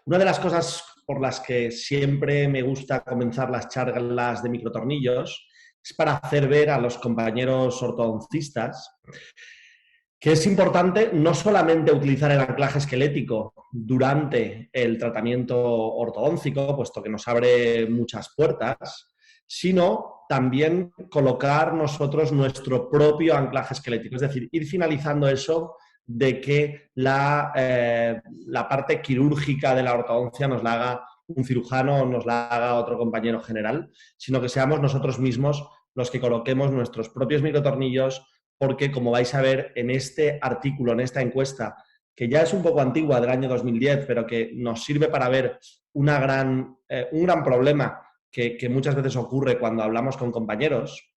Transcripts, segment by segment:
Una de las cosas por las que siempre me gusta comenzar las charlas de microtornillos es para hacer ver a los compañeros ortodoncistas que es importante no solamente utilizar el anclaje esquelético durante el tratamiento ortodóntico, puesto que nos abre muchas puertas, sino también colocar nosotros nuestro propio anclaje esquelético, es decir, ir finalizando eso de que la parte quirúrgica de la ortodoncia nos la haga un cirujano o nos la haga otro compañero general, sino que seamos nosotros mismos los que coloquemos nuestros propios microtornillos, porque como vais a ver en este artículo, en esta encuesta, que ya es un poco antigua del año 2010, pero que nos sirve para ver un gran problema que muchas veces ocurre cuando hablamos con compañeros,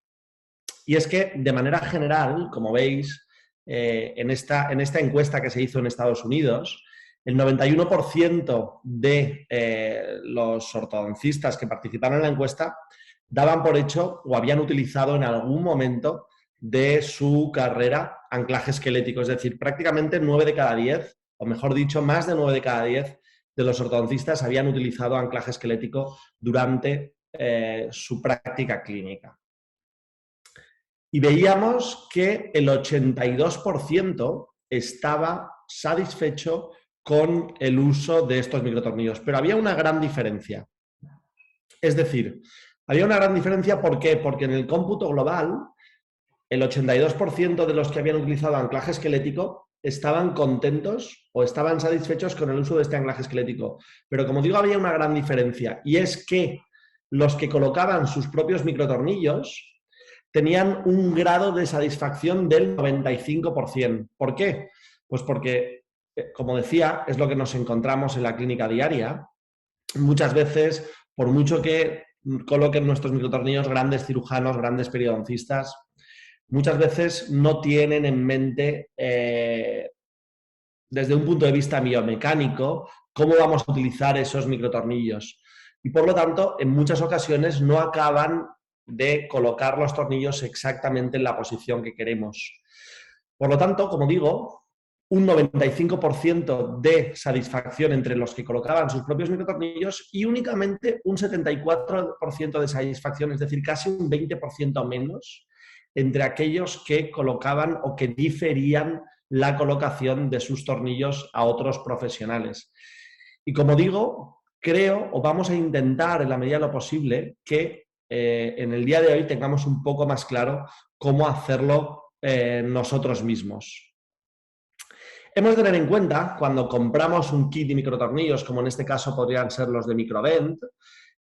y es que de manera general, como veis, en esta encuesta que se hizo en Estados Unidos, el 91% de los ortodoncistas que participaron en la encuesta daban por hecho o habían utilizado en algún momento de su carrera anclaje esquelético. Es decir, prácticamente 9 de cada 10, o mejor dicho, más de 9 de cada 10 de los ortodoncistas habían utilizado anclaje esquelético durante su práctica clínica. Y veíamos que el 82% estaba satisfecho con el uso de estos microtornillos. Pero había una gran diferencia. Es decir, había una gran diferencia, ¿por qué? Porque en el cómputo global, el 82% de los que habían utilizado anclaje esquelético estaban contentos o estaban satisfechos con el uso de este anclaje esquelético. Pero como digo, había una gran diferencia, y es que los que colocaban sus propios microtornillos tenían un grado de satisfacción del 95%. ¿Por qué? Pues porque, como decía, es lo que nos encontramos en la clínica diaria. Muchas veces, por mucho que coloquen nuestros microtornillos grandes cirujanos, grandes periodoncistas, muchas veces no tienen en mente, desde un punto de vista biomecánico, cómo vamos a utilizar esos microtornillos. Y por lo tanto, en muchas ocasiones no acaban de colocar los tornillos exactamente en la posición que queremos. Por lo tanto, como digo, un 95% de satisfacción entre los que colocaban sus propios microtornillos y únicamente un 74% de satisfacción, es decir, casi un 20% menos entre aquellos que colocaban o que diferían la colocación de sus tornillos a otros profesionales. Y como digo, creo, o vamos a intentar en la medida de lo posible, que en el día de hoy tengamos un poco más claro cómo hacerlo nosotros mismos. Hemos de tener en cuenta, cuando compramos un kit de microtornillos, como en este caso podrían ser los de Microvent,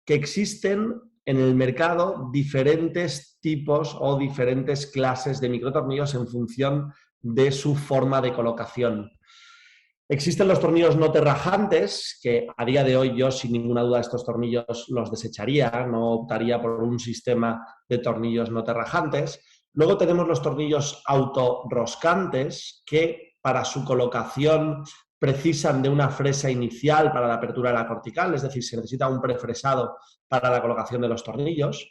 que existen en el mercado diferentes tipos o diferentes clases de microtornillos en función de su forma de colocación. Existen los tornillos no terrajantes, que a día de hoy yo sin ninguna duda estos tornillos los desecharía, no optaría por un sistema de tornillos no terrajantes. Luego tenemos los tornillos autorroscantes, que para su colocación precisan de una fresa inicial para la apertura de la cortical, es decir, se necesita un prefresado para la colocación de los tornillos.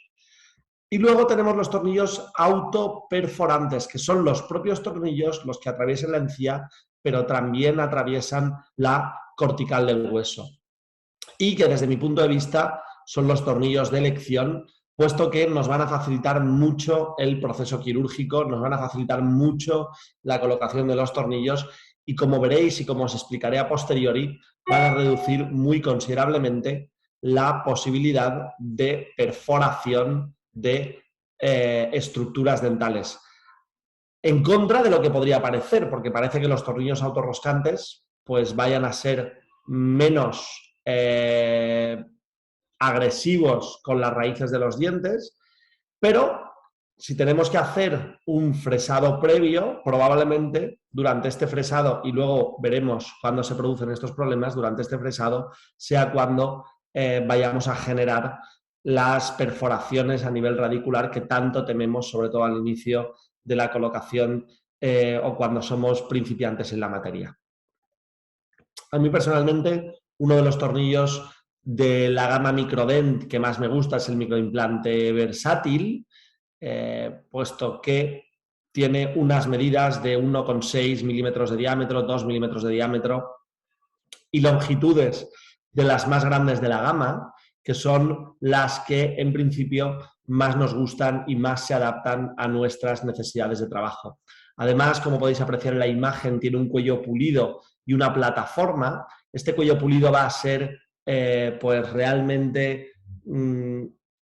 Y luego tenemos los tornillos autoperforantes, que son los propios tornillos los que atraviesan la encía, pero también atraviesan la cortical del hueso. Y que desde mi punto de vista son los tornillos de elección, puesto que nos van a facilitar mucho el proceso quirúrgico, nos van a facilitar mucho la colocación de los tornillos y, como veréis y como os explicaré a posteriori, van a reducir muy considerablemente la posibilidad de perforación de estructuras dentales. En contra de lo que podría parecer, porque parece que los tornillos autorroscantes pues vayan a ser menos agresivos con las raíces de los dientes, pero si tenemos que hacer un fresado previo, probablemente durante este fresado, y luego veremos cuándo se producen estos problemas, durante este fresado sea cuando vayamos a generar las perforaciones a nivel radicular que tanto tememos, sobre todo al inicio de la colocación o cuando somos principiantes en la materia. A mí personalmente, uno de los tornillos de la gama Microdent que más me gusta es el microimplante versátil, puesto que tiene unas medidas de 1,6 milímetros de diámetro, 2 milímetros de diámetro y longitudes de las más grandes de la gama, que son las que en principio más nos gustan y más se adaptan a nuestras necesidades de trabajo. Además, como podéis apreciar en la imagen, tiene un cuello pulido y una plataforma. Este cuello pulido va a ser pues realmente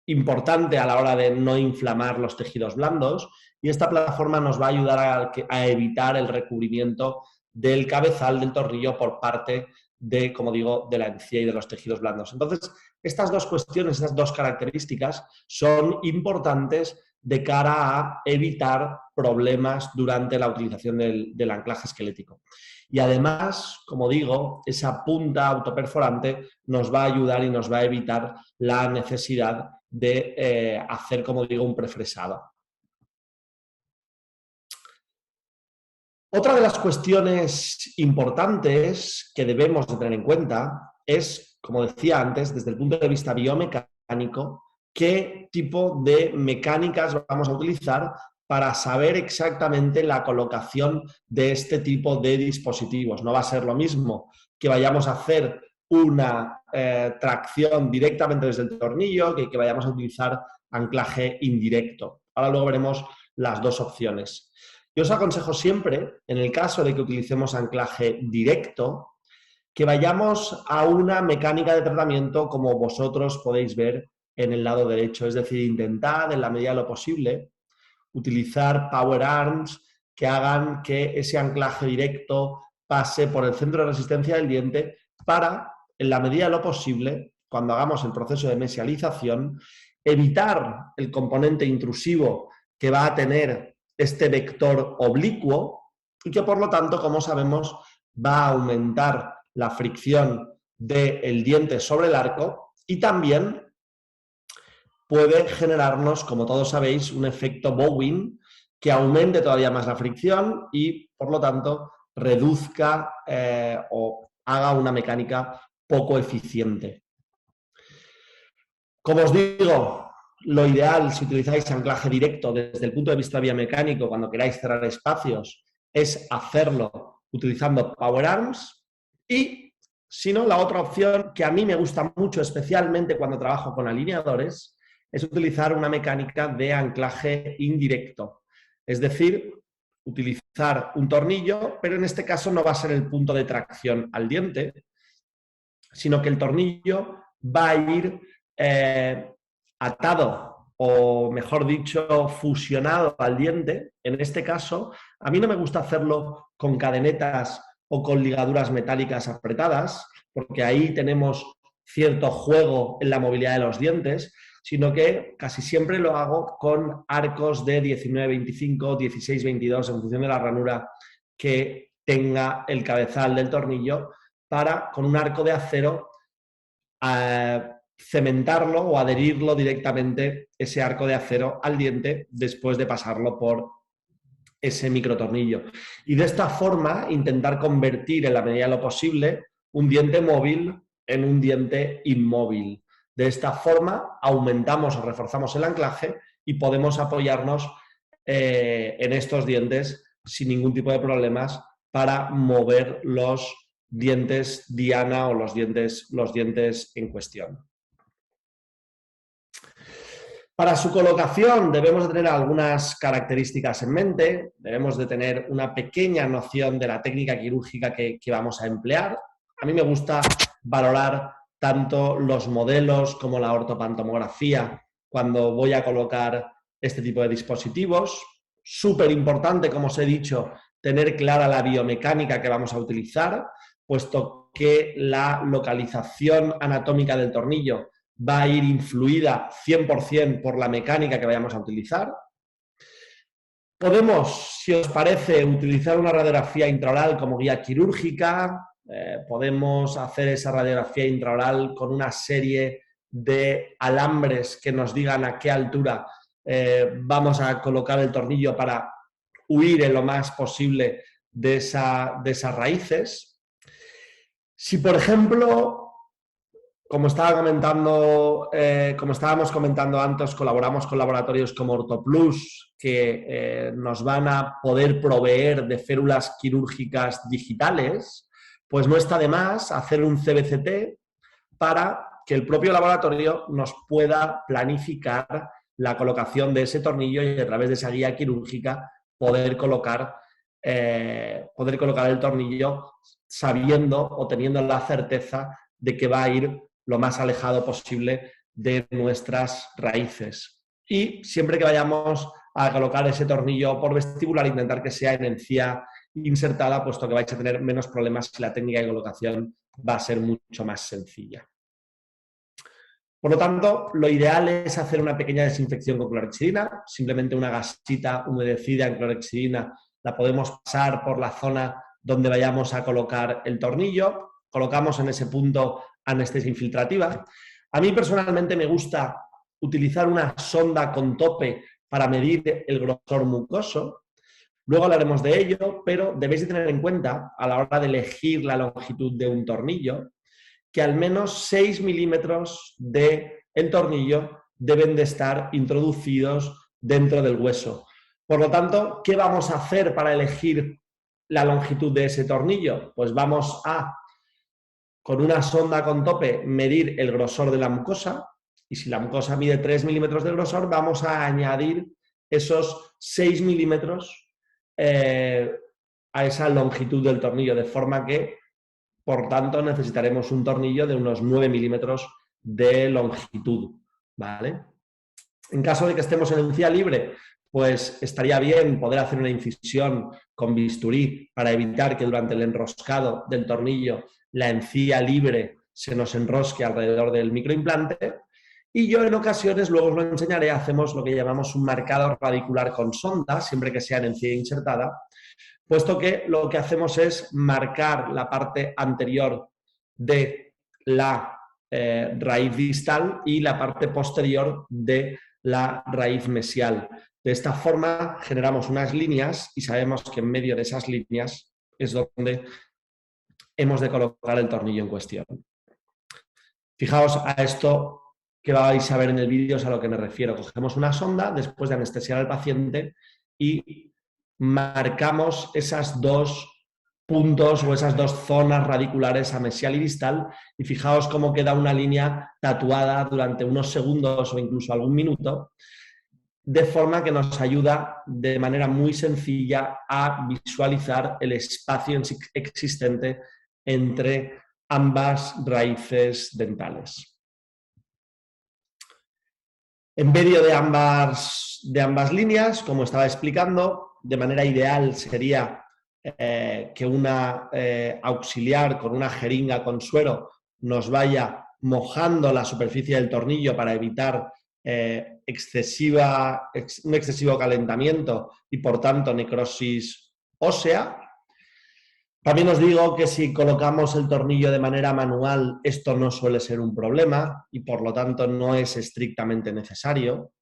importante a la hora de no inflamar los tejidos blandos, y esta plataforma nos va a ayudar a evitar el recubrimiento del cabezal del tornillo por parte de, como digo, de la encía y de los tejidos blandos. Entonces, estas dos cuestiones, estas dos características son importantes de cara a evitar problemas durante la utilización del anclaje esquelético. Y además, como digo, esa punta autoperforante nos va a ayudar y nos va a evitar la necesidad de hacer, como digo, un prefresado. Otra de las cuestiones importantes que debemos de tener en cuenta es, como decía antes, desde el punto de vista biomecánico, qué tipo de mecánicas vamos a utilizar para saber exactamente la colocación de este tipo de dispositivos. No va a ser lo mismo que vayamos a hacer una tracción directamente desde el tornillo que vayamos a utilizar anclaje indirecto. Ahora luego veremos las dos opciones. Yo os aconsejo siempre, en el caso de que utilicemos anclaje directo, que vayamos a una mecánica de tratamiento como vosotros podéis ver en el lado derecho. Es decir, intentad, en la medida de lo posible, utilizar power arms que hagan que ese anclaje directo pase por el centro de resistencia del diente para, en la medida de lo posible, cuando hagamos el proceso de mesialización, evitar el componente intrusivo que va a tener este vector oblicuo y que, por lo tanto, como sabemos, va a aumentar la fricción del diente sobre el arco y también puede generarnos, como todos sabéis, un efecto bowing que aumente todavía más la fricción y, por lo tanto, reduzca o haga una mecánica poco eficiente. Como os digo, lo ideal, si utilizáis anclaje directo desde el punto de vista biomecánico, cuando queráis cerrar espacios, es hacerlo utilizando power arms. Y, si no, la otra opción que a mí me gusta mucho, especialmente cuando trabajo con alineadores, es utilizar una mecánica de anclaje indirecto. Es decir, utilizar un tornillo, pero en este caso no va a ser el punto de tracción al diente, sino que el tornillo va a ir atado o, mejor dicho, fusionado al diente. En este caso, a mí no me gusta hacerlo con cadenetas o con ligaduras metálicas apretadas, porque ahí tenemos cierto juego en la movilidad de los dientes, sino que casi siempre lo hago con arcos de 19-25, 16-22, en función de la ranura que tenga el cabezal del tornillo, para, con un arco de acero, cementarlo o adherirlo directamente, ese arco de acero, al diente después de pasarlo por ese microtornillo. Y de esta forma intentar convertir, en la medida de lo posible, un diente móvil en un diente inmóvil. De esta forma aumentamos o reforzamos el anclaje y podemos apoyarnos en estos dientes sin ningún tipo de problemas para mover los dientes diana o los dientes en cuestión. Para su colocación debemos de tener algunas características en mente, debemos de tener una pequeña noción de la técnica quirúrgica que vamos a emplear. A mí me gusta valorar tanto los modelos como la ortopantomografía cuando voy a colocar este tipo de dispositivos. Súper importante, como os he dicho, tener clara la biomecánica que vamos a utilizar, puesto que la localización anatómica del tornillo va a ir influida 100% por la mecánica que vayamos a utilizar. Podemos, si os parece, utilizar una radiografía intraoral como guía quirúrgica. Podemos hacer esa radiografía intraoral con una serie de alambres que nos digan a qué altura vamos a colocar el tornillo para huir en lo más posible de esas raíces. Si, por ejemplo, como estábamos comentando antes, colaboramos con laboratorios como OrtoPlus, que nos van a poder proveer de férulas quirúrgicas digitales, pues no está de más hacer un CBCT para que el propio laboratorio nos pueda planificar la colocación de ese tornillo y a través de esa guía quirúrgica poder colocar el tornillo sabiendo o teniendo la certeza de que va a ir lo más alejado posible de nuestras raíces. Y siempre que vayamos a colocar ese tornillo por vestibular, intentar que sea en encía insertada, puesto que vais a tener menos problemas si la técnica de colocación va a ser mucho más sencilla. Por lo tanto, lo ideal es hacer una pequeña desinfección con clorhexidina, simplemente una gasita humedecida en clorhexidina, la podemos pasar por la zona donde vayamos a colocar el tornillo, colocamos en ese punto anestesia infiltrativa. A mí personalmente me gusta utilizar una sonda con tope para medir el grosor mucoso. Luego hablaremos de ello, pero debéis de tener en cuenta a la hora de elegir la longitud de un tornillo que al menos 6 milímetros del tornillo deben de estar introducidos dentro del hueso. Por lo tanto, ¿qué vamos a hacer para elegir la longitud de ese tornillo? Pues vamos a, con una sonda con tope, medir el grosor de la mucosa, y si la mucosa mide 3 milímetros de grosor, vamos a añadir esos 6 milímetros a esa longitud del tornillo, de forma que, por tanto, necesitaremos un tornillo de unos 9 milímetros de longitud, ¿vale? En caso de que estemos en encía libre, pues estaría bien poder hacer una incisión con bisturí para evitar que durante el enroscado del tornillo la encía libre se nos enrosque alrededor del microimplante. Y yo en ocasiones, luego os lo enseñaré, hacemos lo que llamamos un marcado radicular con sonda, siempre que sea en encía insertada, puesto que lo que hacemos es marcar la parte anterior de la raíz distal y la parte posterior de la raíz mesial. De esta forma generamos unas líneas y sabemos que en medio de esas líneas es donde hemos de colocar el tornillo en cuestión. Fijaos a esto que vais a ver en el vídeo, es a lo que me refiero. Cogemos una sonda después de anestesiar al paciente y marcamos esas dos puntos o esas dos zonas radiculares amesial y distal y fijaos cómo queda una línea tatuada durante unos segundos o incluso algún minuto, de forma que nos ayuda de manera muy sencilla a visualizar el espacio existente entre ambas raíces dentales. En medio de ambas líneas, como estaba explicando, de manera ideal sería que una auxiliar con una jeringa con suero nos vaya mojando la superficie del tornillo para evitar un excesivo calentamiento y, por tanto, necrosis ósea. También os digo que si colocamos el tornillo de manera manual, esto no suele ser un problema y por lo tanto no es estrictamente necesario.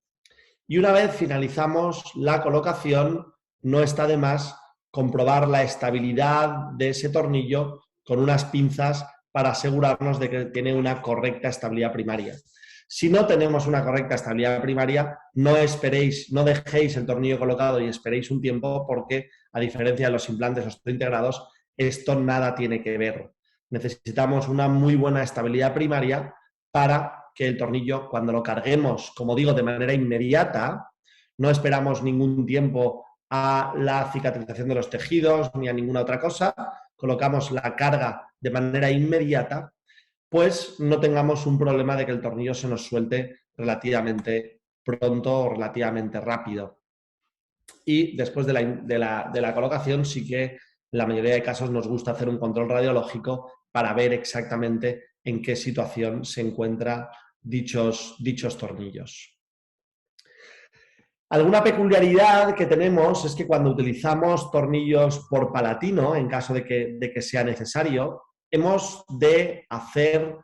Y una vez finalizamos la colocación, no está de más comprobar la estabilidad de ese tornillo con unas pinzas para asegurarnos de que tiene una correcta estabilidad primaria. Si no tenemos una correcta estabilidad primaria, no dejéis el tornillo colocado y esperéis un tiempo porque, a diferencia de los implantes osteointegrados, esto nada tiene que ver. Necesitamos una muy buena estabilidad primaria para que el tornillo, cuando lo carguemos, como digo, de manera inmediata, no esperamos ningún tiempo a la cicatrización de los tejidos ni a ninguna otra cosa, colocamos la carga de manera inmediata, pues no tengamos un problema de que el tornillo se nos suelte relativamente pronto o relativamente rápido. Y después de la colocación sí que en la mayoría de casos nos gusta hacer un control radiológico para ver exactamente en qué situación se encuentran dichos tornillos. Alguna peculiaridad que tenemos es que cuando utilizamos tornillos por palatino, en caso de que sea necesario, hemos de hacer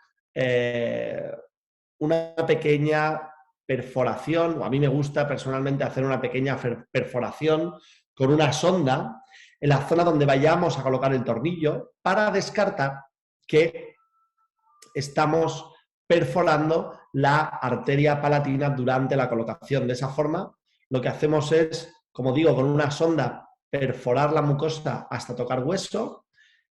una pequeña perforación, o a mí me gusta personalmente hacer una pequeña perforación con una sonda en la zona donde vayamos a colocar el tornillo para descartar que estamos perforando la arteria palatina durante la colocación. De esa forma, lo que hacemos es, como digo, con una sonda perforar la mucosa hasta tocar hueso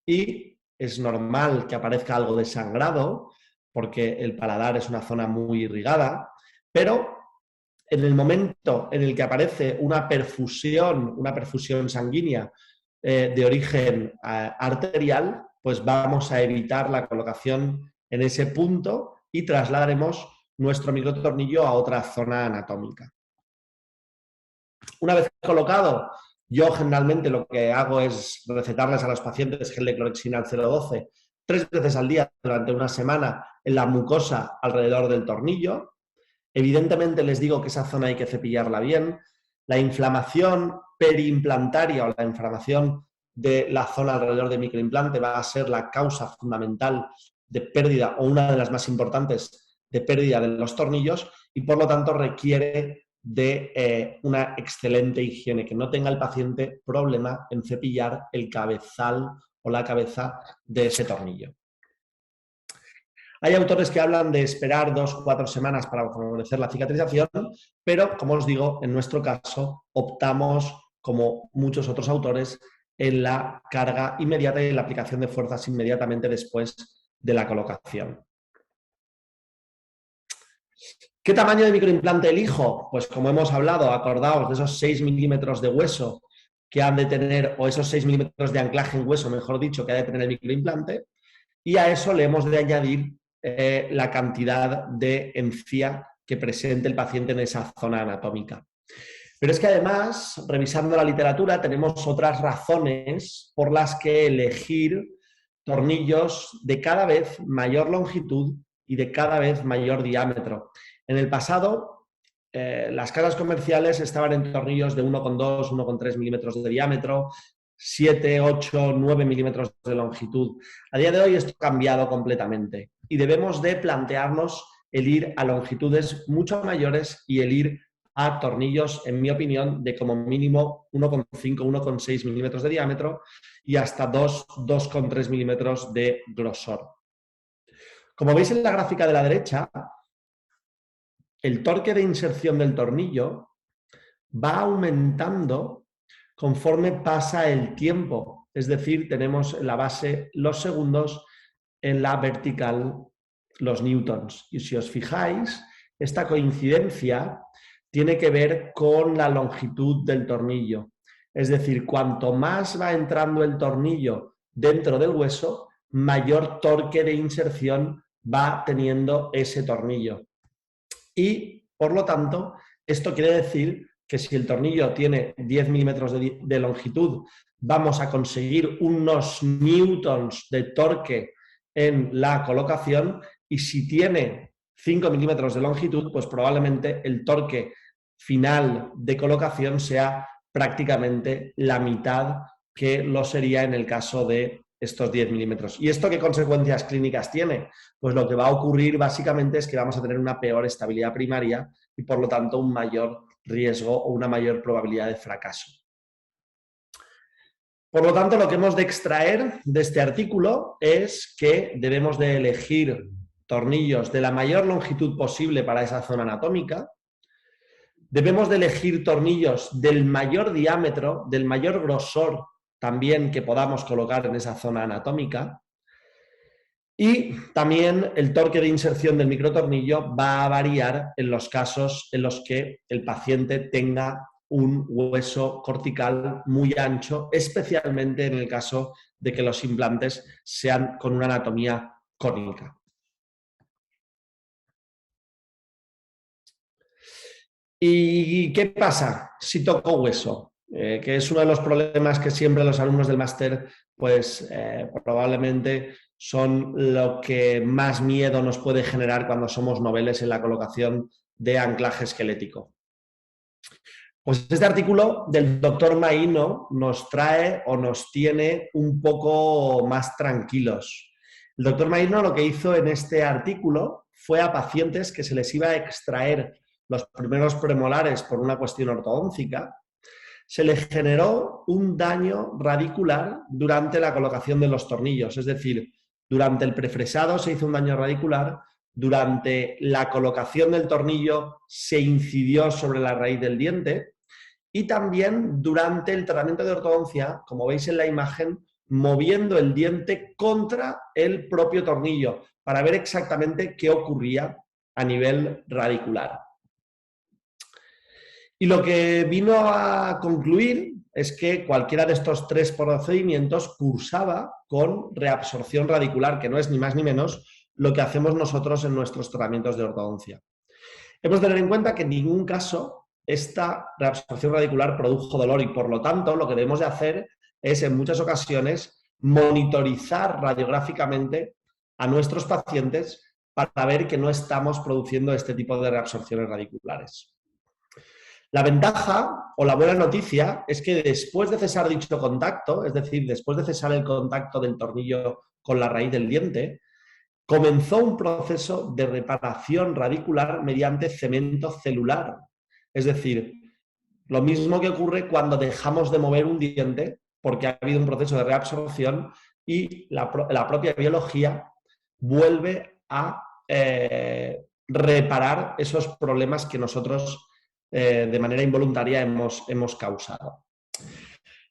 y es normal que aparezca algo de sangrado porque el paladar es una zona muy irrigada, pero en el momento en el que aparece una perfusión sanguínea de origen arterial, pues vamos a evitar la colocación en ese punto y trasladaremos nuestro microtornillo a otra zona anatómica. Una vez colocado, yo generalmente lo que hago es recetarles a los pacientes gel de clorexina al 0,12 3 veces al día durante una semana en la mucosa alrededor del tornillo. Evidentemente les digo que esa zona hay que cepillarla bien. La inflamación periimplantaria o la inflamación de la zona alrededor del microimplante va a ser la causa fundamental de pérdida o una de las más importantes de pérdida de los tornillos y por lo tanto requiere de una excelente higiene, que no tenga el paciente problema en cepillar el cabezal o la cabeza de ese tornillo. Hay autores que hablan de esperar 2 o 4 semanas para favorecer la cicatrización, pero, como os digo, en nuestro caso optamos, como muchos otros autores, en la carga inmediata y en la aplicación de fuerzas inmediatamente después de la colocación. ¿Qué tamaño de microimplante elijo? Pues como hemos hablado, acordaos de esos 6 milímetros de hueso que han de tener, o esos 6 milímetros de anclaje en hueso, mejor dicho, que ha de tener el microimplante, y a eso le hemos de añadir la cantidad de encía que presente el paciente en esa zona anatómica. Pero es que además, revisando la literatura, tenemos otras razones por las que elegir tornillos de cada vez mayor longitud y de cada vez mayor diámetro. En el pasado, las casas comerciales estaban en tornillos de 1,2, 1,3 milímetros de diámetro, 7, 8, 9 milímetros de longitud. A día de hoy esto ha cambiado completamente y debemos de plantearnos el ir a longitudes mucho mayores y el ir a tornillos, en mi opinión, de como mínimo 1,5, 1,6 milímetros de diámetro y hasta 2,3 milímetros de grosor. Como veis en la gráfica de la derecha, el torque de inserción del tornillo va aumentando conforme pasa el tiempo. Es decir, tenemos en la base los segundos, en la vertical los newtons. Y si os fijáis, esta coincidencia tiene que ver con la longitud del tornillo. Es decir, cuanto más va entrando el tornillo dentro del hueso, mayor torque de inserción va teniendo ese tornillo. Y, por lo tanto, esto quiere decir que si el tornillo tiene 10 milímetros de longitud, vamos a conseguir unos newtons de torque en la colocación, y si tiene 5 milímetros de longitud, pues probablemente el torque final de colocación sea prácticamente la mitad que lo sería en el caso de estos 10 milímetros. ¿Y esto qué consecuencias clínicas tiene? Pues lo que va a ocurrir básicamente es que vamos a tener una peor estabilidad primaria y por lo tanto un mayor riesgo o una mayor probabilidad de fracaso. Por lo tanto, lo que hemos de extraer de este artículo es que debemos de elegir tornillos de la mayor longitud posible para esa zona anatómica. Debemos de elegir tornillos del mayor diámetro, del mayor grosor también que podamos colocar en esa zona anatómica. Y también el torque de inserción del microtornillo va a variar en los casos en los que el paciente tenga un hueso cortical muy ancho, especialmente en el caso de que los implantes sean con una anatomía cónica. ¿Y qué pasa si toco hueso? Que es uno de los problemas que siempre los alumnos del máster, pues probablemente son lo que más miedo nos puede generar cuando somos noveles en la colocación de anclaje esquelético. Pues este artículo del doctor Maíno nos trae o nos tiene un poco más tranquilos. El doctor Maíno lo que hizo en este artículo fue a pacientes que se les iba a extraer los primeros premolares por una cuestión ortodóntica, se les generó un daño radicular durante la colocación de los tornillos, es decir, durante el prefresado se hizo un daño radicular, durante la colocación del tornillo se incidió sobre la raíz del diente y también durante el tratamiento de ortodoncia, como veis en la imagen, moviendo el diente contra el propio tornillo para ver exactamente qué ocurría a nivel radicular. Y lo que vino a concluir es que cualquiera de estos 3 procedimientos cursaba con reabsorción radicular, que no es ni más ni menos lo que hacemos nosotros en nuestros tratamientos de ortodoncia. Hemos de tener en cuenta que en ningún caso esta reabsorción radicular produjo dolor y, por lo tanto, lo que debemos de hacer es, en muchas ocasiones, monitorizar radiográficamente a nuestros pacientes para ver que no estamos produciendo este tipo de reabsorciones radiculares. La ventaja o la buena noticia es que después de cesar dicho contacto, es decir, después de cesar el contacto del tornillo con la raíz del diente, comenzó un proceso de reparación radicular mediante cemento celular. Es decir, lo mismo que ocurre cuando dejamos de mover un diente porque ha habido un proceso de reabsorción y la propia biología vuelve a reparar esos problemas que nosotros de manera involuntaria hemos causado.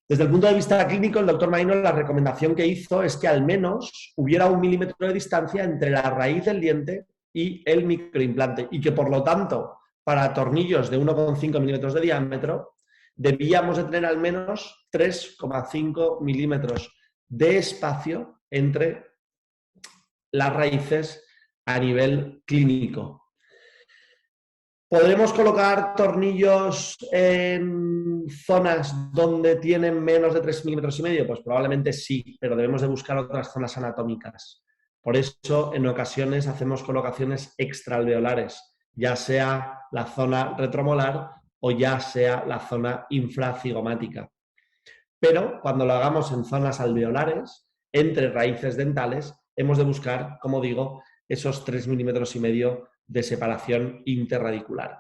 Desde el punto de vista clínico, el doctor Maino, la recomendación que hizo es que al menos hubiera 1 milímetro de distancia entre la raíz del diente y el microimplante y que, por lo tanto, para tornillos de 1,5 milímetros de diámetro, debíamos de tener al menos 3,5 milímetros de espacio entre las raíces a nivel clínico. ¿Podremos colocar tornillos en zonas donde tienen menos de 3,5 milímetros? Pues probablemente sí, pero debemos de buscar otras zonas anatómicas. Por eso, en ocasiones, hacemos colocaciones extraalveolares, ya sea la zona retromolar o ya sea la zona infracigomática. Pero cuando lo hagamos en zonas alveolares, entre raíces dentales, hemos de buscar, como digo, esos 3,5 milímetros de separación interradicular.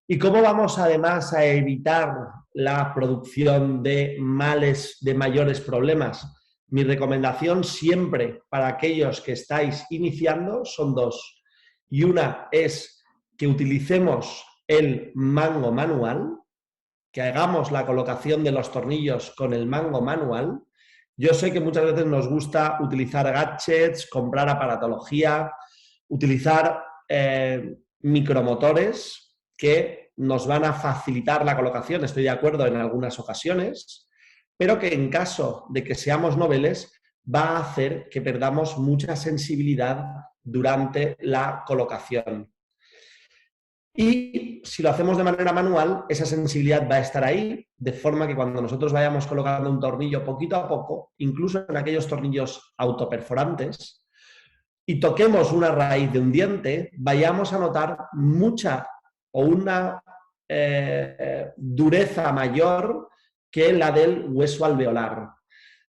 ¿Y cómo vamos además a evitar la producción de males, de mayores problemas? Mi recomendación siempre para aquellos que estáis iniciando son 2. Y una es que utilicemos el mango manual, que hagamos la colocación de los tornillos con el mango manual. Yo sé que muchas veces nos gusta utilizar gadgets, comprar aparatología, utilizar micromotores que nos van a facilitar la colocación, estoy de acuerdo en algunas ocasiones, pero que en caso de que seamos noveles va a hacer que perdamos mucha sensibilidad durante la colocación. Y si lo hacemos de manera manual, esa sensibilidad va a estar ahí, de forma que cuando nosotros vayamos colocando un tornillo poquito a poco, incluso en aquellos tornillos autoperforantes, y toquemos una raíz de un diente, vayamos a notar mucha o una dureza mayor que la del hueso alveolar.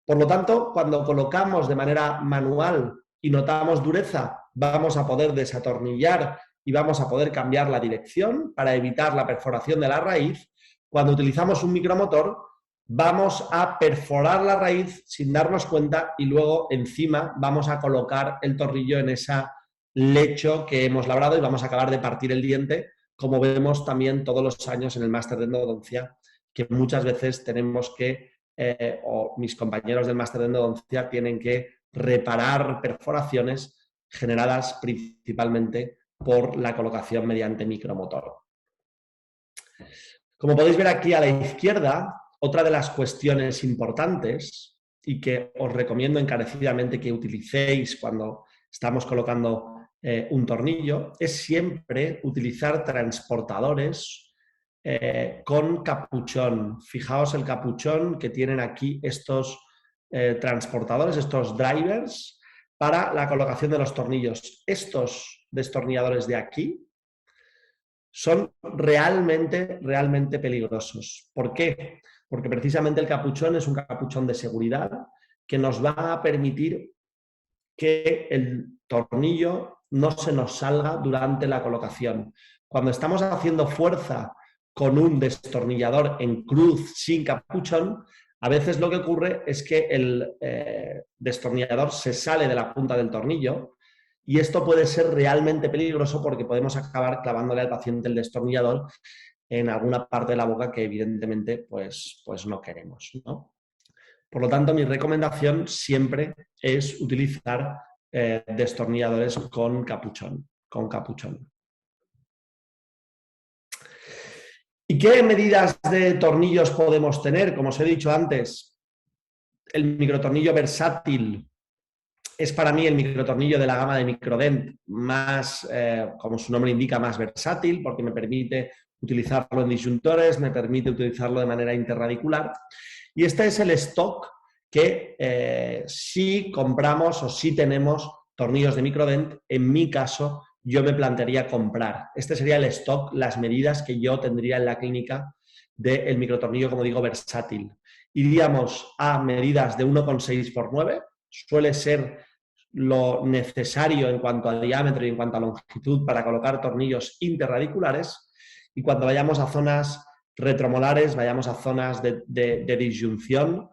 Por lo tanto, cuando colocamos de manera manual y notamos dureza, vamos a poder desatornillar y vamos a poder cambiar la dirección para evitar la perforación de la raíz. Cuando utilizamos un micromotor, vamos a perforar la raíz sin darnos cuenta y luego encima vamos a colocar el tornillo en ese lecho que hemos labrado y vamos a acabar de partir el diente, como vemos también todos los años en el máster de endodoncia, que muchas veces tenemos que, o mis compañeros del máster de endodoncia tienen que reparar perforaciones generadas principalmente por la colocación mediante micromotor. Como podéis ver aquí a la izquierda, otra de las cuestiones importantes y que os recomiendo encarecidamente que utilicéis cuando estamos colocando un tornillo es siempre utilizar transportadores con capuchón. Fijaos el capuchón que tienen aquí estos transportadores, estos drivers, para la colocación de los tornillos. Estos destornilladores de aquí son realmente peligrosos. ¿Por qué? Porque precisamente el capuchón es un capuchón de seguridad que nos va a permitir que el tornillo no se nos salga durante la colocación. Cuando estamos haciendo fuerza con un destornillador en cruz sin capuchón, a veces lo que ocurre es que el destornillador se sale de la punta del tornillo y esto puede ser realmente peligroso porque podemos acabar clavándole al paciente el destornillador en alguna parte de la boca que evidentemente pues no queremos, ¿no? Por lo tanto, mi recomendación siempre es utilizar destornilladores con capuchón. ¿Y qué medidas de tornillos podemos tener? Como os he dicho antes, el microtornillo versátil es para mí el microtornillo de la gama de Microdent más, como su nombre indica, más versátil, porque me permite utilizarlo en disyuntores, me permite utilizarlo de manera interradicular. Y este es el stock que si compramos o si tenemos tornillos de Microdent, en mi caso, yo me plantearía comprar. Este sería el stock, las medidas que yo tendría en la clínica del microtornillo, como digo, versátil. Iríamos a medidas de 1,6 por 9, suele ser lo necesario en cuanto a diámetro y en cuanto a longitud para colocar tornillos interradiculares, y cuando vayamos a zonas retromolares, vayamos a zonas de disyunción,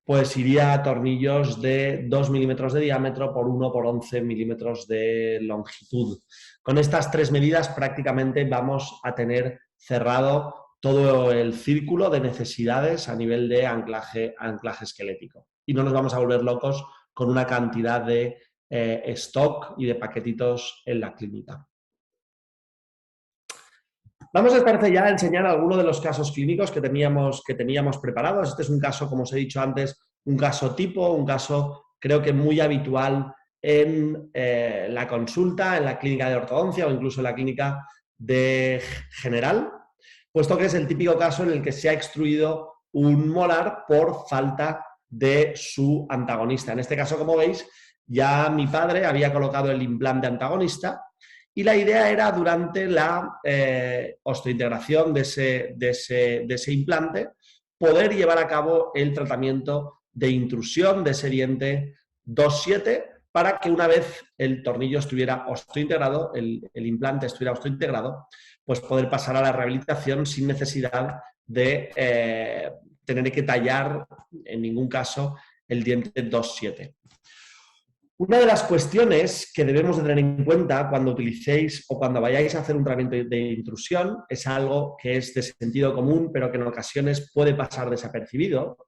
pues iría a tornillos de 2 milímetros de diámetro por 1 por 11 milímetros de longitud. Con estas tres medidas prácticamente vamos a tener cerrado todo el círculo de necesidades a nivel de anclaje esquelético. Y no nos vamos a volver locos con una cantidad de stock y de paquetitos en la clínica. Vamos a empezar ya a enseñar algunos de los casos clínicos que teníamos preparados. Este es un caso, como os he dicho antes, un caso tipo, un caso creo que muy habitual en la consulta, en la clínica de ortodoncia o incluso en la clínica de general, puesto que es el típico caso en el que se ha extruido un molar por falta de su antagonista. En este caso, como veis, ya mi padre había colocado el implante antagonista y la idea era, durante la osteointegración de ese implante, poder llevar a cabo el tratamiento de intrusión de ese diente 2,7 para que, una vez el tornillo estuviera osteointegrado, el implante estuviera osteointegrado, pues poder pasar a la rehabilitación sin necesidad de tener que tallar en ningún caso el diente 2,7. Una de las cuestiones que debemos de tener en cuenta cuando utilicéis o cuando vayáis a hacer un tratamiento de intrusión es algo que es de sentido común, pero que en ocasiones puede pasar desapercibido,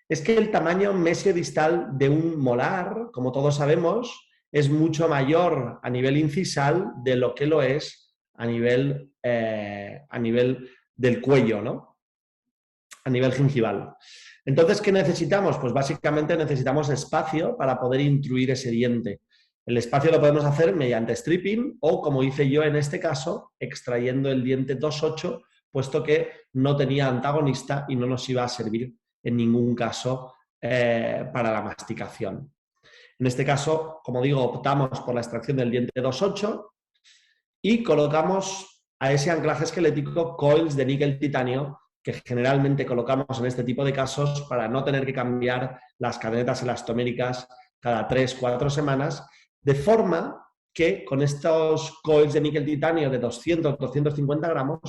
es que el tamaño mesiodistal de un molar, como todos sabemos, es mucho mayor a nivel incisal de lo que lo es a nivel del cuello, ¿no? A nivel gingival. Entonces, ¿qué necesitamos? Pues básicamente necesitamos espacio para poder intruir ese diente. El espacio lo podemos hacer mediante stripping o, como hice yo en este caso, extrayendo el diente 2,8, puesto que no tenía antagonista y no nos iba a servir en ningún caso para la masticación. En este caso, como digo, optamos por la extracción del diente 2,8 y colocamos a ese anclaje esquelético coils de níquel titanio, que generalmente colocamos en este tipo de casos para no tener que cambiar las cadenetas elastoméricas cada 3-4 semanas, de forma que con estos coils de níquel titanio de 200-250 gramos,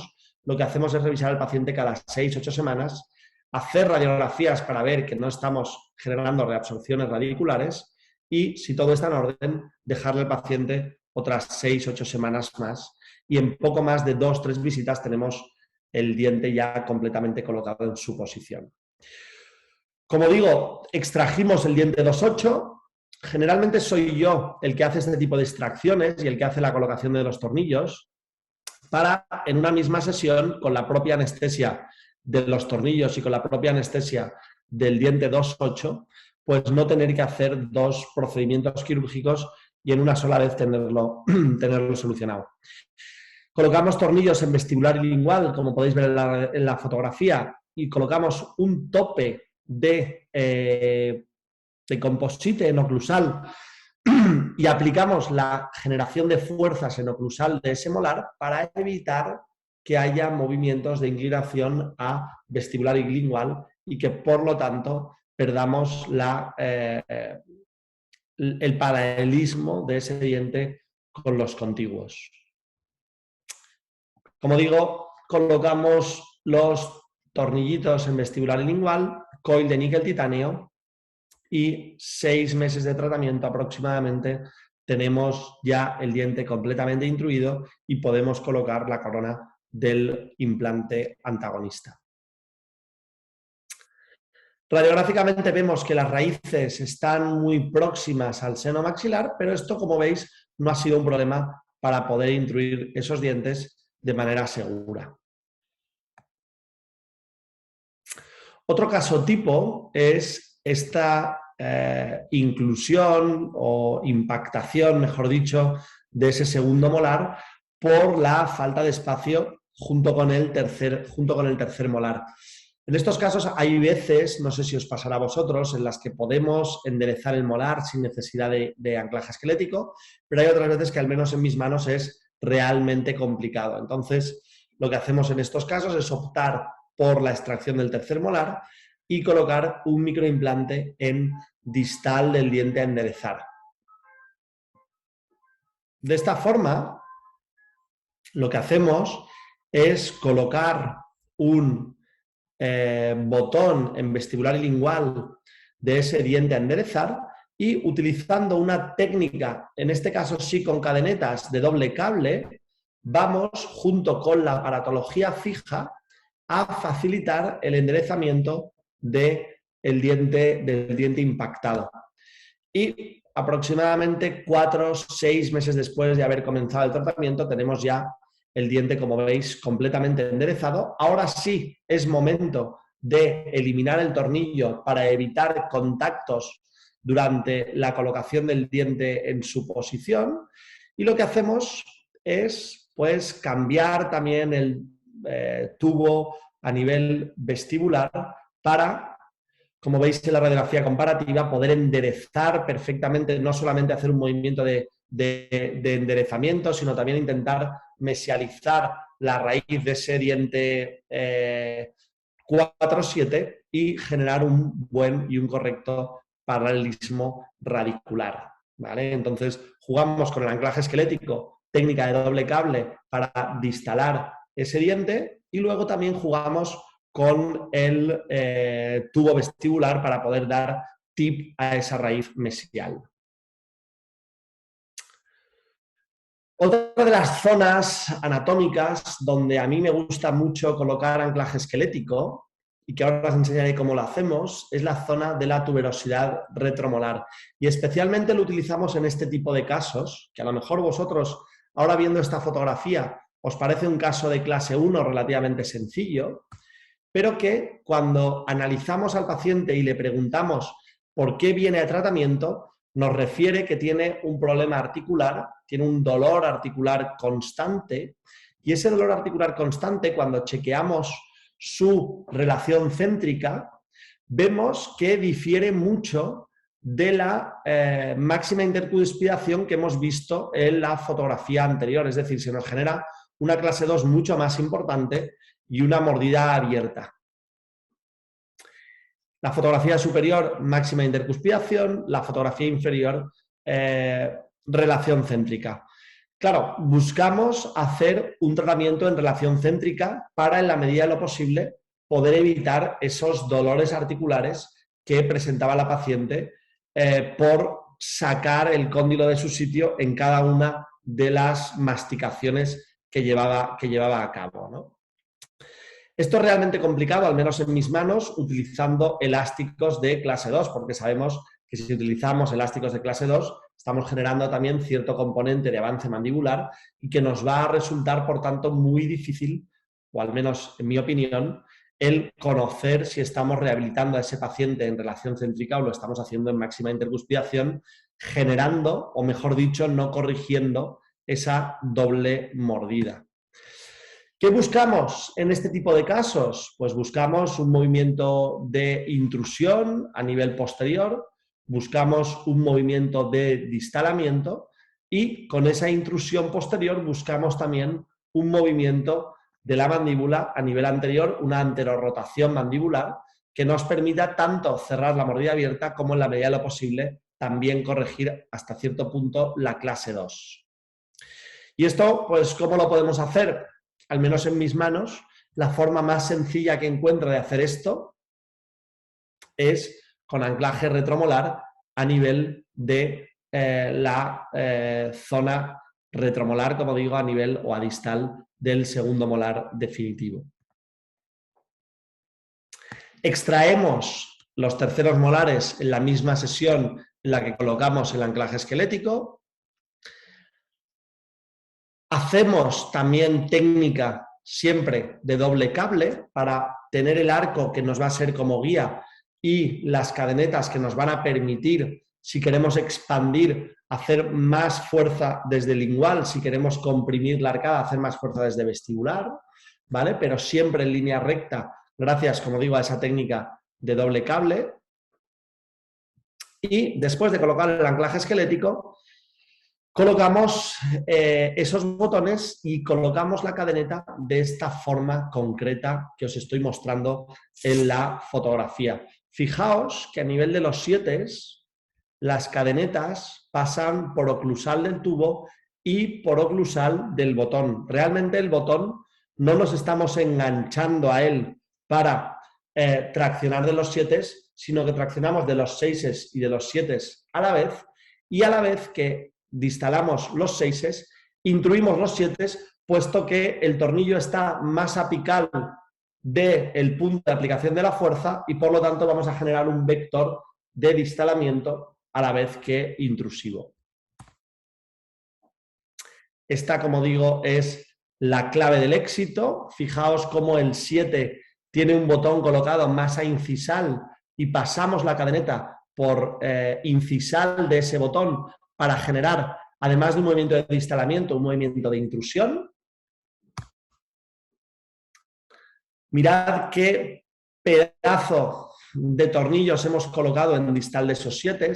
lo que hacemos es revisar al paciente cada 6-8 semanas, hacer radiografías para ver que no estamos generando reabsorciones radiculares y, si todo está en orden, dejarle al paciente otras 6-8 semanas más, y en poco más de 2-3 visitas tenemos el diente ya completamente colocado en su posición. Como digo, extrajimos el diente 2,8. Generalmente soy yo el que hace este tipo de extracciones y el que hace la colocación de los tornillos, para, en una misma sesión, con la propia anestesia de los tornillos y con la propia anestesia del diente 2,8, pues no tener que hacer dos procedimientos quirúrgicos y en una sola vez tenerlo solucionado. Colocamos tornillos en vestibular y lingual, como podéis ver en la fotografía, y colocamos un tope de composite en oclusal y aplicamos la generación de fuerzas en oclusal de ese molar para evitar que haya movimientos de inclinación a vestibular y lingual y que, por lo tanto, perdamos el paralelismo de ese diente con los contiguos. Como digo, colocamos los tornillitos en vestibular y lingual, coil de níquel titanio, y 6 meses de tratamiento aproximadamente tenemos ya el diente completamente intruido y podemos colocar la corona del implante antagonista. Radiográficamente vemos que las raíces están muy próximas al seno maxilar, pero esto, como veis, no ha sido un problema para poder intruir esos dientes de manera segura. Otro caso tipo es esta inclusión o impactación, mejor dicho, de ese segundo molar por la falta de espacio junto con el tercer molar. En estos casos hay veces, no sé si os pasará a vosotros, en las que podemos enderezar el molar sin necesidad de anclaje esquelético, pero hay otras veces que al menos en mis manos es realmente complicado. Entonces, lo que hacemos en estos casos es optar por la extracción del tercer molar y colocar un microimplante en distal del diente a enderezar. De esta forma, lo que hacemos es colocar un botón en vestibular y lingual de ese diente a enderezar y utilizando una técnica, en este caso sí con cadenetas de doble cable, vamos junto con la aparatología fija a facilitar el enderezamiento del diente impactado. Y aproximadamente 4 o 6 meses después de haber comenzado el tratamiento tenemos ya el diente, como veis, completamente enderezado. Ahora sí es momento de eliminar el tornillo para evitar contactos durante la colocación del diente en su posición. Y lo que hacemos es, pues, cambiar también el tubo a nivel vestibular para, como veis en la radiografía comparativa, poder enderezar perfectamente, no solamente hacer un movimiento de enderezamiento, sino también intentar mesializar la raíz de ese diente 4-7 y generar un buen y un correcto paralelismo radicular. ¿Vale? Entonces, jugamos con el anclaje esquelético, técnica de doble cable para distalar ese diente y luego también jugamos con el tubo vestibular para poder dar tip a esa raíz mesial. Otra de las zonas anatómicas donde a mí me gusta mucho colocar anclaje esquelético y que ahora os enseñaré cómo lo hacemos, es la zona de la tuberosidad retromolar. Y especialmente lo utilizamos en este tipo de casos, que a lo mejor vosotros, ahora viendo esta fotografía, os parece un caso de clase 1 relativamente sencillo, pero que cuando analizamos al paciente y le preguntamos por qué viene a tratamiento, nos refiere que tiene un problema articular, tiene un dolor articular constante, y ese dolor articular constante, cuando chequeamos su relación céntrica, vemos que difiere mucho de la máxima intercuspiración que hemos visto en la fotografía anterior, es decir, se nos genera una clase 2 mucho más importante y una mordida abierta. La fotografía superior, máxima intercuspiración, la fotografía inferior, relación céntrica. Claro, buscamos hacer un tratamiento en relación céntrica para, en la medida de lo posible, poder evitar esos dolores articulares que presentaba la paciente por sacar el cóndilo de su sitio en cada una de las masticaciones que llevaba a cabo, ¿no? Esto es realmente complicado, al menos en mis manos, utilizando elásticos de clase 2, porque sabemos que si utilizamos elásticos de clase 2, estamos generando también cierto componente de avance mandibular y que nos va a resultar, por tanto, muy difícil, o al menos en mi opinión, el conocer si estamos rehabilitando a ese paciente en relación céntrica o lo estamos haciendo en máxima intercuspiración, generando, o mejor dicho, no corrigiendo esa doble mordida. ¿Qué buscamos en este tipo de casos? Pues buscamos un movimiento de intrusión a nivel posterior, buscamos un movimiento de distalamiento y con esa intrusión posterior buscamos también un movimiento de la mandíbula a nivel anterior, una anterorrotación mandibular que nos permita tanto cerrar la mordida abierta como en la medida de lo posible también corregir hasta cierto punto la clase 2. ¿Y esto, pues, cómo lo podemos hacer? Al menos en mis manos, la forma más sencilla que encuentro de hacer esto es con anclaje retromolar a nivel de la zona retromolar, como digo, a nivel o a distal del segundo molar definitivo. Extraemos los terceros molares en la misma sesión en la que colocamos el anclaje esquelético. Hacemos también técnica siempre de doble cable para tener el arco que nos va a ser como guía y las cadenetas que nos van a permitir, si queremos expandir, hacer más fuerza desde lingual, si queremos comprimir la arcada, hacer más fuerza desde vestibular, ¿vale? Pero siempre en línea recta, gracias, como digo, a esa técnica de doble cable. Y después de colocar el anclaje esquelético, colocamos esos botones y colocamos la cadeneta de esta forma concreta que os estoy mostrando en la fotografía. Fijaos que a nivel de los 7, las cadenetas pasan por oclusal del tubo y por oclusal del botón. Realmente el botón no nos estamos enganchando a él para traccionar de los 7, sino que traccionamos de los 6 y de los 7 a la vez, y a la vez que distalamos los 6, intruimos los 7, puesto que el tornillo está más apical del punto de aplicación de la fuerza y por lo tanto vamos a generar un vector de distalamiento a la vez que intrusivo. Esta, como digo, es la clave del éxito. Fijaos cómo el 7 tiene un botón colocado más a incisal y pasamos la cadeneta por incisal de ese botón para generar, además de un movimiento de distalamiento, un movimiento de intrusión. Mirad qué pedazo de tornillos hemos colocado en distal de esos 7.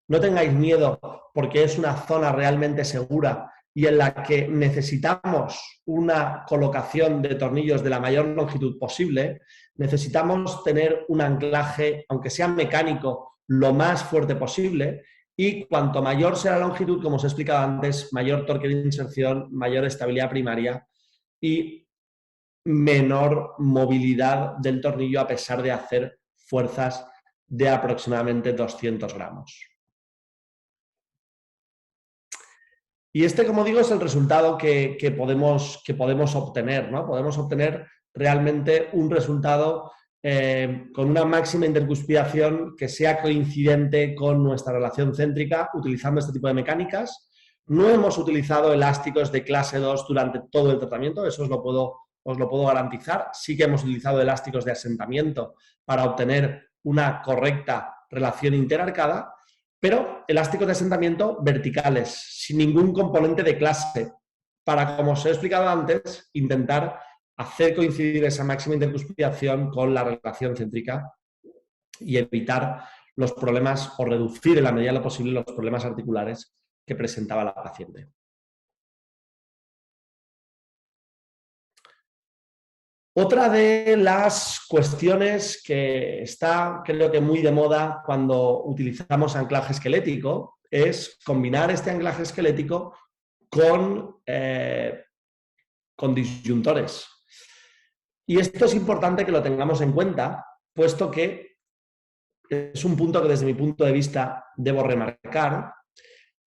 No tengáis miedo porque es una zona realmente segura y en la que necesitamos una colocación de tornillos de la mayor longitud posible. Necesitamos tener un anclaje, aunque sea mecánico, lo más fuerte posible, y cuanto mayor sea la longitud, como os he explicado antes, mayor torque de inserción, mayor estabilidad primaria y menor movilidad del tornillo a pesar de hacer fuerzas de aproximadamente 200 gramos. Y este, como digo, es el resultado que podemos obtener, ¿no? Podemos obtener realmente un resultado con una máxima intercuspidación que sea coincidente con nuestra relación céntrica utilizando este tipo de mecánicas. No hemos utilizado elásticos de clase 2 durante todo el tratamiento, eso os lo puedo garantizar. Sí que hemos utilizado elásticos de asentamiento para obtener una correcta relación interarcada, pero elásticos de asentamiento verticales, sin ningún componente de clase, para, como os he explicado antes, intentar hacer coincidir esa máxima intercuspidación con la relación céntrica y evitar los problemas o reducir en la medida de lo posible los problemas articulares que presentaba la paciente. Otra de las cuestiones que está, creo que muy de moda cuando utilizamos anclaje esquelético es combinar este anclaje esquelético con disyuntores. Y esto es importante que lo tengamos en cuenta, puesto que es un punto que desde mi punto de vista debo remarcar.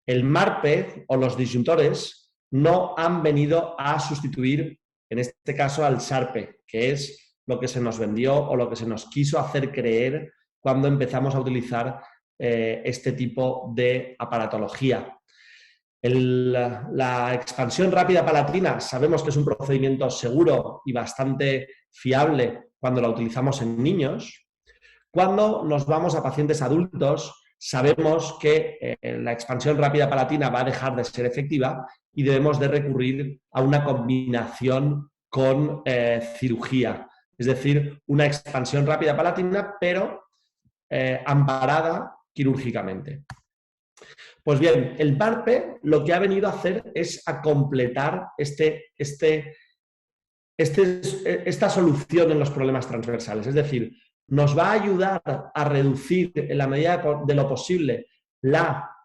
El MARPE o los disyuntores no han venido a sustituir, en este caso, al SHARPE, que es lo que se nos vendió o lo que se nos quiso hacer creer cuando empezamos a utilizar este tipo de aparatología. La expansión rápida palatina sabemos que es un procedimiento seguro y bastante fiable cuando la utilizamos en niños. Cuando nos vamos a pacientes adultos, sabemos que la expansión rápida palatina va a dejar de ser efectiva y debemos de recurrir a una combinación con cirugía. Es decir, una expansión rápida palatina, pero amparada quirúrgicamente. Pues bien, el MARPE lo que ha venido a hacer es a completar esta solución en los problemas transversales. Es decir, nos va a ayudar a reducir en la medida de lo posible la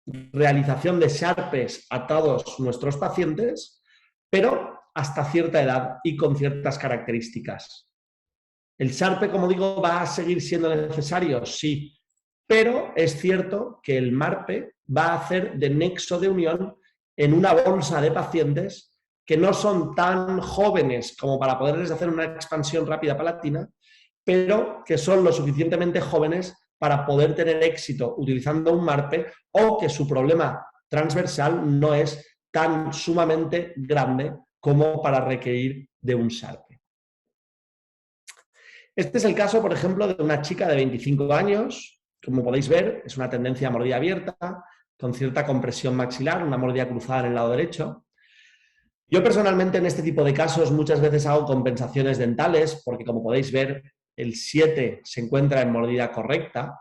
realización de SHARPES a todos nuestros pacientes, pero hasta cierta edad y con ciertas características. ¿El SHARPE, como digo, va a seguir siendo necesario? Sí, pero es cierto que el MARPE va a hacer de nexo de unión en una bolsa de pacientes que no son tan jóvenes como para poderles hacer una expansión rápida palatina, pero que son lo suficientemente jóvenes para poder tener éxito utilizando un MARPE, o que su problema transversal no es tan sumamente grande como para requerir de un SARPE. Este es el caso, por ejemplo, de una chica de 25 años. Como podéis ver, es una tendencia a mordida abierta, con cierta compresión maxilar, una mordida cruzada en el lado derecho. Yo personalmente en este tipo de casos muchas veces hago compensaciones dentales, porque como podéis ver, el 7 se encuentra en mordida correcta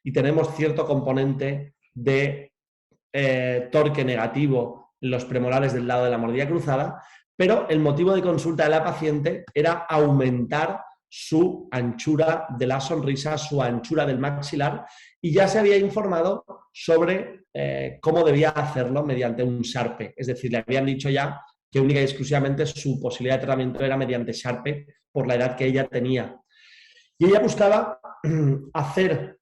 y tenemos cierto componente de torque negativo en los premolares del lado de la mordida cruzada, pero el motivo de consulta de la paciente era aumentar su anchura de la sonrisa, su anchura del maxilar, y ya se había informado sobre cómo debía hacerlo mediante un SARPE. Es decir, le habían dicho ya que única y exclusivamente su posibilidad de tratamiento era mediante SARPE por la edad que ella tenía. Y ella buscaba hacer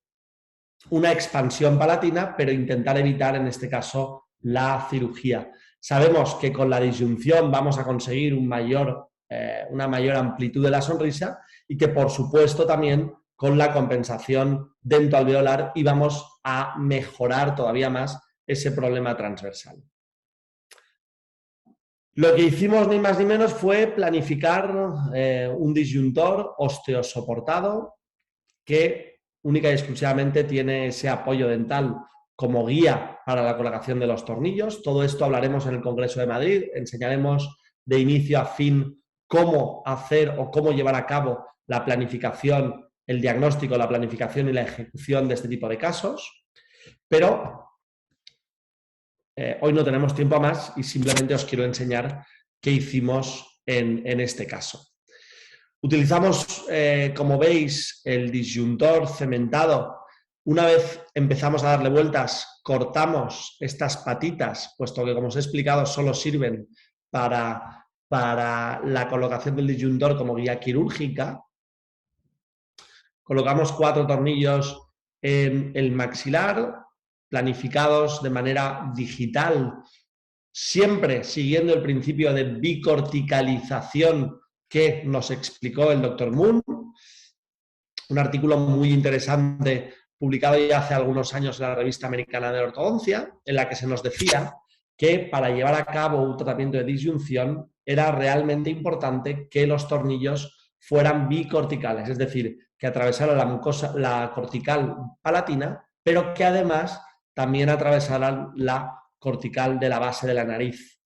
una expansión palatina, pero intentar evitar, en este caso, la cirugía. Sabemos que con la disyunción vamos a conseguir una mayor amplitud de la sonrisa y que, por supuesto, también con la compensación dentoalveolar íbamos a mejorar todavía más ese problema transversal. Lo que hicimos ni más ni menos fue planificar un disyuntor osteosoportado que única y exclusivamente tiene ese apoyo dental como guía para la colocación de los tornillos. Todo esto hablaremos en el Congreso de Madrid, enseñaremos de inicio a fin cómo hacer o cómo llevar a cabo la planificación, el diagnóstico, la planificación y la ejecución de este tipo de casos, pero hoy no tenemos tiempo a más y simplemente os quiero enseñar qué hicimos en este caso. Utilizamos, como veis, el disyuntor cementado. Una vez empezamos a darle vueltas, cortamos estas patitas, puesto que, como os he explicado, solo sirven para la colocación del disyuntor como guía quirúrgica. Colocamos 4 tornillos en el maxilar, planificados de manera digital, siempre siguiendo el principio de bicorticalización que nos explicó el Dr. Moon, un artículo muy interesante publicado ya hace algunos años en la Revista Americana de Ortodoncia, en la que se nos decía que para llevar a cabo un tratamiento de disyunción era realmente importante que los tornillos fueran bicorticales, es decir, que atravesaran la cortical palatina, pero que además también atravesaran la cortical de la base de la nariz.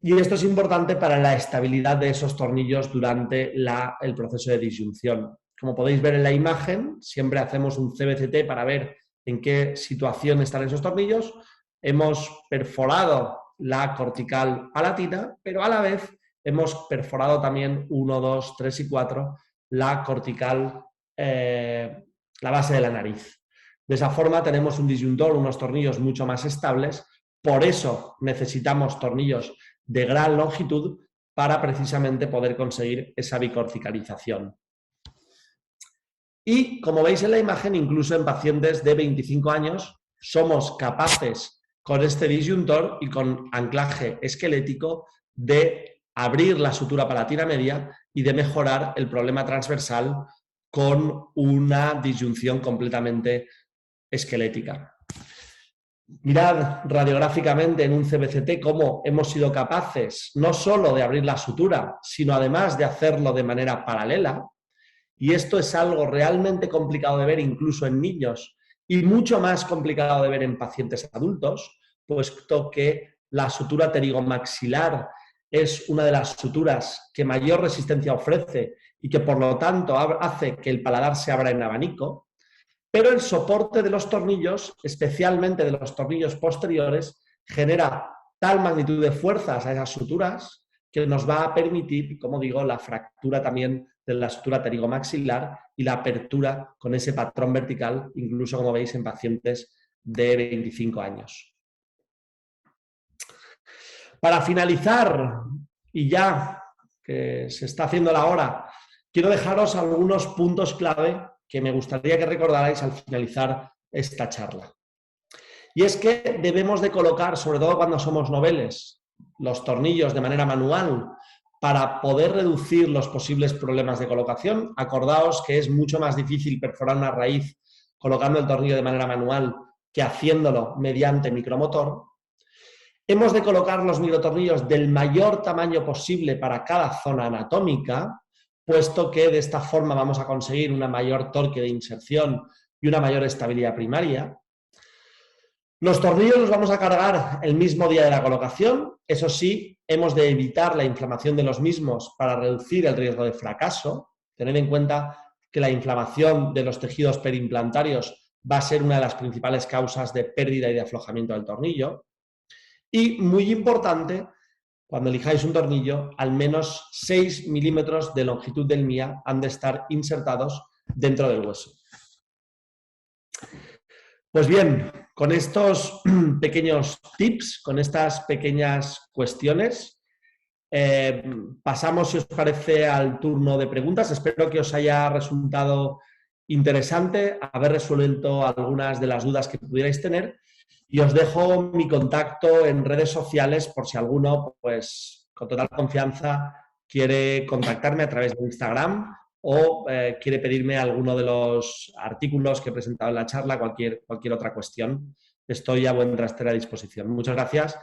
Y esto es importante para la estabilidad de esos tornillos durante el proceso de disyunción. Como podéis ver en la imagen, siempre hacemos un CBCT para ver en qué situación están esos tornillos. Hemos perforado la cortical palatina, pero a la vez hemos perforado también 1, 2, 3 y 4 la cortical, la base de la nariz. De esa forma tenemos un disyuntor, unos tornillos mucho más estables. Por eso necesitamos tornillos de gran longitud para precisamente poder conseguir esa bicorticalización. Y como veis en la imagen, incluso en pacientes de 25 años, somos capaces con este disyuntor y con anclaje esquelético de abrir la sutura palatina media y de mejorar el problema transversal con una disyunción completamente esquelética. Mirad radiográficamente en un CBCT cómo hemos sido capaces no solo de abrir la sutura, sino además de hacerlo de manera paralela. Y esto es algo realmente complicado de ver incluso en niños y mucho más complicado de ver en pacientes adultos, puesto que la sutura pterigomaxilar es una de las suturas que mayor resistencia ofrece y que por lo tanto hace que el paladar se abra en abanico. Pero el soporte de los tornillos, especialmente de los tornillos posteriores, genera tal magnitud de fuerzas a esas suturas que nos va a permitir, como digo, la fractura también de la sutura pterigomaxilar y la apertura con ese patrón vertical, incluso como veis en pacientes de 25 años. Para finalizar, y ya que se está haciendo la hora, quiero dejaros algunos puntos clave que me gustaría que recordarais al finalizar esta charla. Y es que debemos de colocar, sobre todo cuando somos noveles, los tornillos de manera manual, para poder reducir los posibles problemas de colocación. Acordaos que es mucho más difícil perforar una raíz colocando el tornillo de manera manual que haciéndolo mediante micromotor. Hemos de colocar los microtornillos del mayor tamaño posible para cada zona anatómica, puesto que de esta forma vamos a conseguir una mayor torque de inserción y una mayor estabilidad primaria. Los tornillos los vamos a cargar el mismo día de la colocación. Eso sí, hemos de evitar la inflamación de los mismos para reducir el riesgo de fracaso. Tened en cuenta que la inflamación de los tejidos perimplantarios va a ser una de las principales causas de pérdida y de aflojamiento del tornillo. Y muy importante, cuando elijáis un tornillo, al menos 6 milímetros de longitud del MIA han de estar insertados dentro del hueso. Pues bien, con estos pequeños tips, con estas pequeñas cuestiones, pasamos, si os parece, al turno de preguntas. Espero que os haya resultado interesante haber resuelto algunas de las dudas que pudierais tener y os dejo mi contacto en redes sociales por si alguno, pues, con total confianza quiere contactarme a través de Instagram o quiere pedirme alguno de los artículos que he presentado en la charla, cualquier otra cuestión. Estoy a vuestra disposición. Muchas gracias.